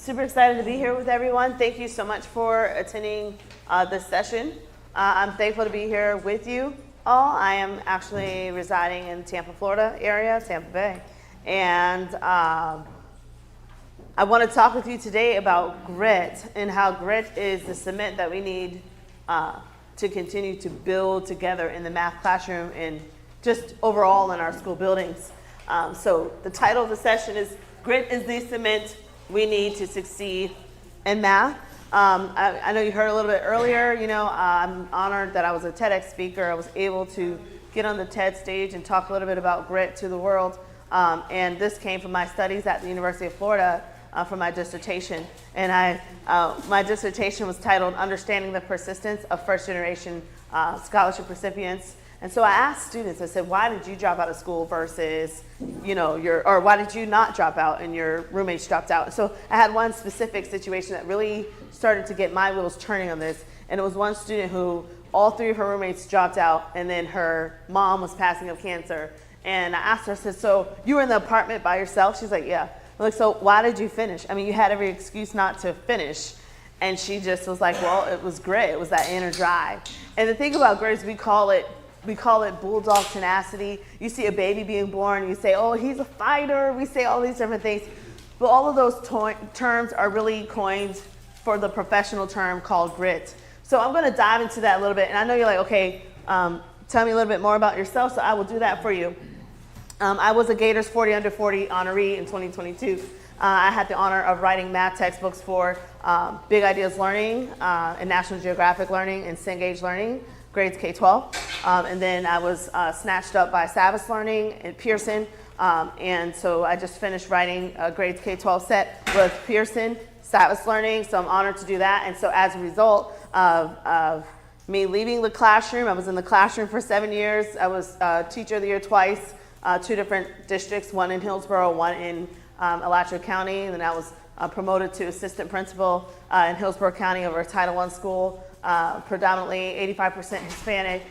super excited to be here with everyone. Thank you so much for attending this session. I'm thankful to be here with you all. I am actually residing in Tampa, Florida area, Tampa Bay. And I want to talk with you today about grit and how grit is the cement that we need to continue to build together in the math classroom and just overall in our school buildings. So the title of the session is Grit is the Cement We Need to Succeed in Math. I know you heard a little bit earlier, I'm honored that I was a TEDx speaker. I was able to get on the TED stage and talk a little bit about grit to the world. And this came from my studies at the University of Florida for my dissertation. And my dissertation was titled Understanding the Persistence of First Generation Scholarship Recipients. And so I asked students, I said, why did you drop out of school versus, or why did you not drop out and your roommates dropped out? So I had one specific situation that really started to get my wheels turning on this. And it was one student who all three of her roommates dropped out, and then her mom was passing of cancer. And I asked her, I said, so you were in the apartment by yourself? She's like, yeah. I'm like, so why did you finish? I mean, you had every excuse not to finish. And she just was like, well, it was grit. It was that inner drive. And the thing about grit is we call it bulldog tenacity. You see a baby being born, you say, oh, he's a fighter. We say all these different things. But all of those terms are really coined for the professional term called grit. So I'm going to dive into that a little bit. And I know you're like, okay, tell me a little bit more about yourself. So I will do that for you. I was a Gators 40 under 40 honoree in 2022. I had the honor of writing math textbooks for Big Ideas Learning and National Geographic Learning and Cengage Learning, grades K-12. And then I was snatched up by Savvis Learning and Pearson. And so I just finished writing a grades K-12 set with Pearson, Savvis Learning. So I'm honored to do that. And so as a result of me leaving the classroom, I was in the classroom for 7 years. I was Teacher of the Year twice, two different districts, one in Hillsborough, one in Alachua County. And then I was promoted to assistant principal in Hillsborough County over a Title I school, predominantly 85% Hispanic,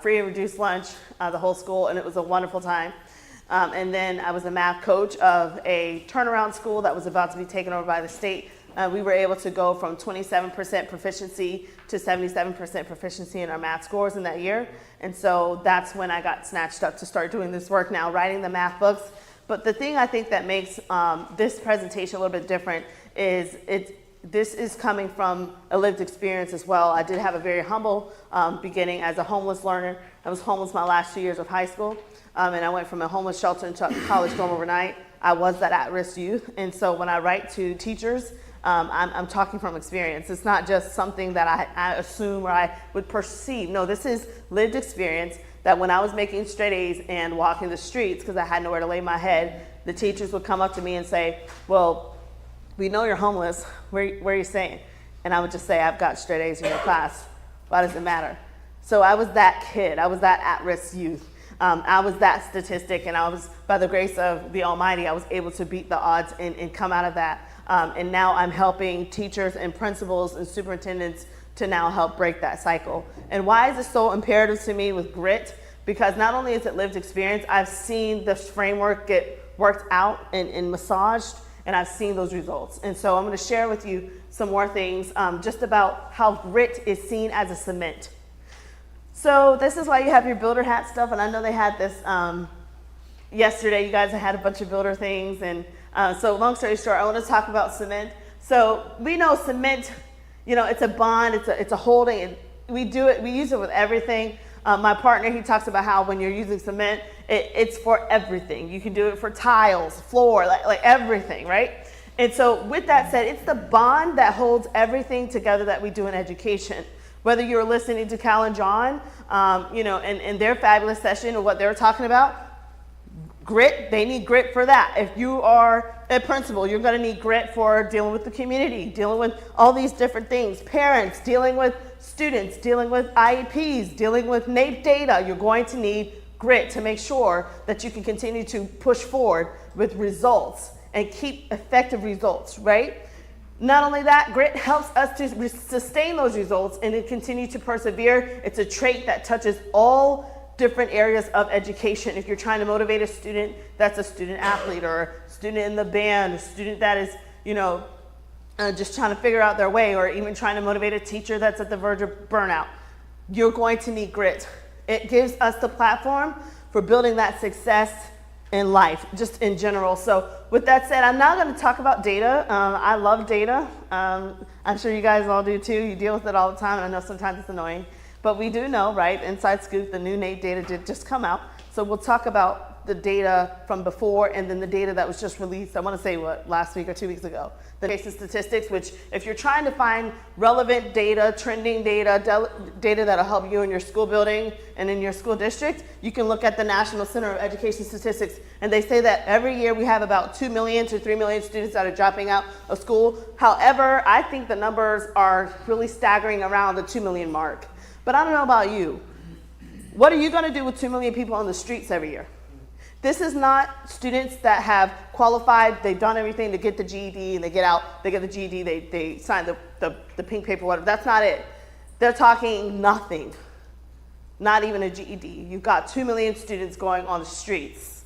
free and reduced lunch, the whole school, and it was a wonderful time. And then I was a math coach of a turnaround school that was about to be taken over by the state. We were able to go from 27% proficiency to 77% proficiency in our math scores in that year. And so that's when I got snatched up to start doing this work now, writing the math books. But the thing I think that makes this presentation a little bit different is this is coming from a lived experience as well. I did have a very humble beginning as a homeless learner. I was homeless my last 2 years of high school, and I went from a homeless shelter into a college dorm overnight. I was that at-risk youth, and so when I write to teachers, I'm talking from experience. It's not just something that I assume or I would perceive. No, this is lived experience that when I was making straight A's and walking the streets because I had nowhere to lay my head, the teachers would come up to me and say, well, we know you're homeless. Where are you staying? And I would just say, I've got straight A's in your class. Why does it matter? So I was that kid. I was that at-risk youth. I was that statistic, and I was, by the grace of the Almighty, I was able to beat the odds and come out of that. And now I'm helping teachers and principals and superintendents to now help break that cycle. And why is it so imperative to me with grit? Because not only is it lived experience, I've seen this framework get worked out and massaged, and I've seen those results. And so I'm going to share with you some more things just about how grit is seen as a cement. So this is why you have your builder hat stuff, and I know they had this yesterday. You guys had a bunch of builder things, and so long story short, I want to talk about cement. So we know cement, it's a bond, it's a holding. We use it with everything. My partner, he talks about how when you're using cement, it's for everything. You can do it for tiles, floor, like everything, right? And so with that said, it's the bond that holds everything together that we do in education. Whether you're listening to Cal and John, and their fabulous session or what they're talking about, grit, they need grit for that. If you are a principal, you're going to need grit for dealing with the community, dealing with all these different things. Parents, dealing with students, dealing with IEPs, dealing with NAEP data. You're going to need grit to make sure that you can continue to push forward with results and keep effective results, right? Not only that, grit helps us to sustain those results and to continue to persevere. It's a trait that touches all different areas of education. If you're trying to motivate a student that's a student athlete or a student in the band, a student that is, just trying to figure out their way, or even trying to motivate a teacher that's at the verge of burnout, you're going to need grit. It gives us the platform for building that success in life, just in general. So with that said, I'm now going to talk about data. I love data. I'm sure you guys all do too. You deal with it all the time, and I know sometimes it's annoying. But we do know, right, inside scoop, the new NAEP data did just come out. So we'll talk about the data from before and then the data that was just released, I want to say, last week or 2 weeks ago. The case statistics, which if you're trying to find relevant data, trending data, data that'll help you in your school building and in your school district, you can look at the National Center of Education Statistics. And they say that every year we have about 2 million to 3 million students that are dropping out of school. However, I think the numbers are really staggering around the 2 million mark. But I don't know about you. What are you going to do with 2 million people on the streets every year? This is not students that have qualified, they've done everything to get the GED, and they get out, they get the GED, they sign the pink paper, whatever. That's not it. They're talking nothing, not even a GED. You've got 2 million students going on the streets.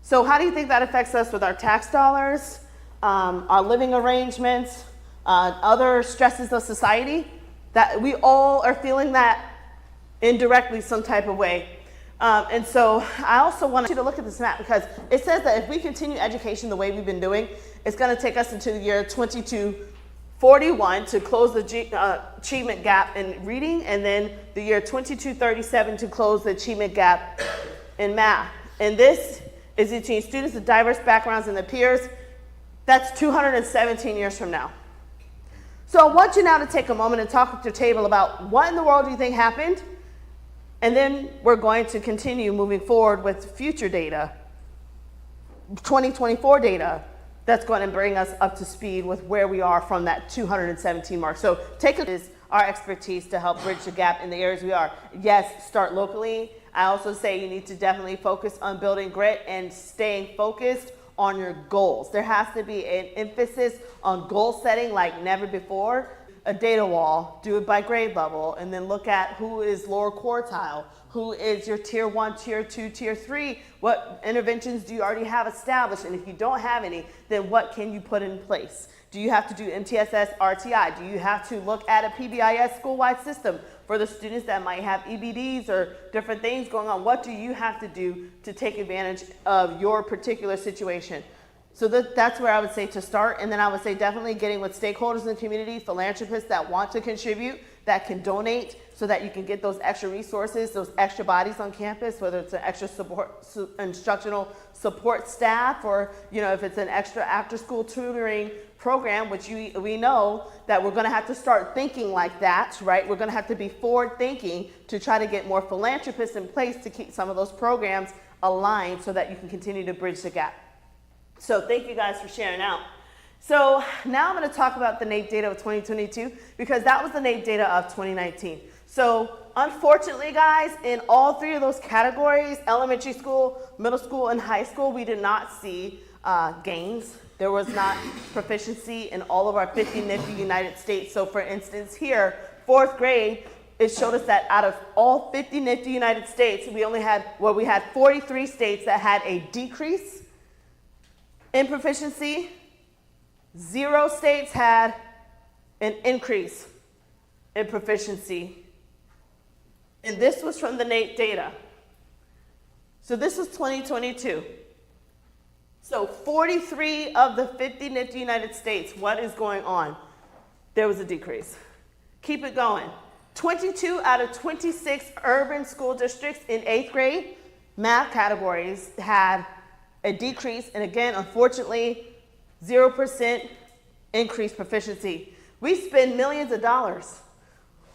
So how do you think that affects us with our tax dollars, our living arrangements, other stresses of society? That we all are feeling that indirectly some type of way. And so I also want you to look at this map, because it says that if we continue education the way we've been doing, it's going to take us into the year 2241 to close the achievement gap in reading, and then the year 2237 to close the achievement gap in math. And this is between students of diverse backgrounds and their peers. That's 217 years from now. So I want you now to take a moment and talk at your table about what in the world do you think happened? And then we're going to continue moving forward with future data, 2024 data, that's going to bring us up to speed with where we are from that 217 mark. So take it as our expertise to help bridge the gap in the areas we are. Yes, start locally. I also say you need to definitely focus on building grit and staying focused on your goals. There has to be an emphasis on goal setting like never before. A data wall, do it by grade level, and then look at who is lower quartile, who is your tier 1, tier 2, tier 3, what interventions do you already have established, and if you don't have any, then what can you put in place? Do you have to do MTSS RTI? Do you have to look at a PBIS school-wide system for the students that might have EBDs or different things going on? What do you have to do to take advantage of your particular situation? So that's where I would say to start. And then I would say definitely getting with stakeholders in the community, philanthropists that want to contribute, that can donate, so that you can get those extra resources, those extra bodies on campus, whether it's an extra instructional support staff, or if it's an extra after-school tutoring program, which we know that we're going to have to start thinking like that, right? We're going to have to be forward-thinking to try to get more philanthropists in place to keep some of those programs aligned so that you can continue to bridge the gap. So thank you guys for sharing out. So now I'm going to talk about the NAEP data of 2022, because that was the NAEP data of 2019. So unfortunately, guys, in all three of those categories, elementary school, middle school, and high school, we did not see gains. There was not proficiency in all of our 50 NIFU United States. So for instance, here, fourth grade, it showed us that out of all 50 NIFU United States, we had 43 states that had a decrease in proficiency. 0 states had an increase in proficiency. And this was from the NAEP data. So this was 2022. So 43 of the 50 NIFU United States, what is going on? There was a decrease. Keep it going. 22 out of 26 urban school districts in 8th grade math categories had a decrease, and again, unfortunately, 0% increased proficiency. We spend millions of dollars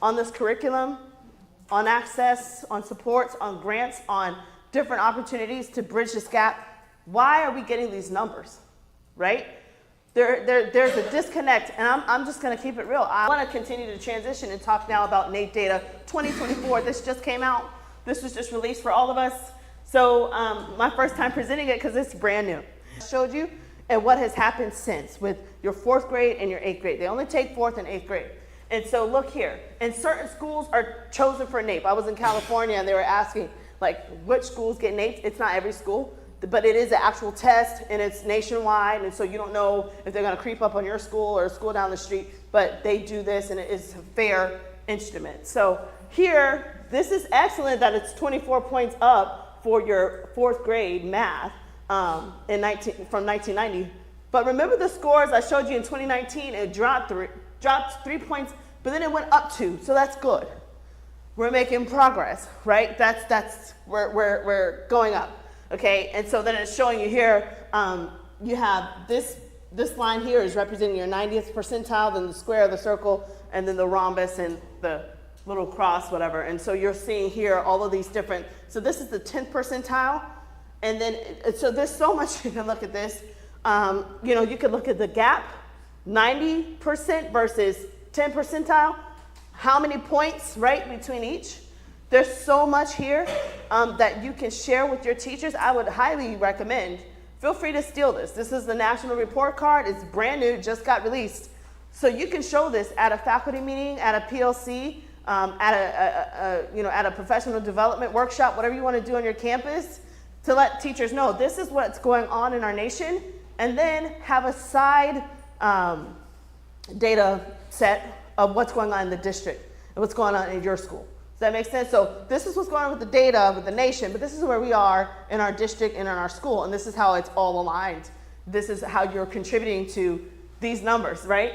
on this curriculum, on access, on supports, on grants, on different opportunities to bridge this gap. Why are we getting these numbers, right? There's a disconnect, and I'm just going to keep it real. I want to continue to transition and talk now about NAEP data 2024. This just came out. This was just released for all of us. So my first time presenting it, because it's brand new. I showed you and what has happened since with your 4th grade and your 8th grade. They only take 4th and 8th grade. And so look here, and certain schools are chosen for NAEP. I was in California and they were asking, like, which schools get NAEP? It's not every school. but it is an actual test and it's nationwide, and so you don't know if they're going to creep up on your school or a school down the street, but they do this and it is a fair instrument. So here, this is excellent that it's 24 points up for your 4th grade math from 1990. But remember the scores I showed you in 2019, it dropped 3 points, but then it went up 2, so that's good. We're making progress, right? We're going up, okay? And so then it's showing you here, you have this line here is representing your 90th percentile, then the square, the circle, and then the rhombus and the little cross, whatever. And so you're seeing here all of these different, so this is the 10th percentile, and then, so there's so much you can look at this. You know, you could look at the gap, 90% versus 10 percentile. How many points, right, between each? There's so much here that you can share with your teachers. I would highly recommend, feel free to steal this. This is the national report card. It's brand new, just got released. So you can show this at a faculty meeting, at a PLC, at a professional development workshop, whatever you want to do on your campus, to let teachers know this is what's going on in our nation, and then have a side data set of what's going on in the district and what's going on in your school. Does that make sense? So this is what's going on with the data, with the nation, but this is where we are in our district and in our school, and this is how it's all aligned. This is how you're contributing to these numbers, right?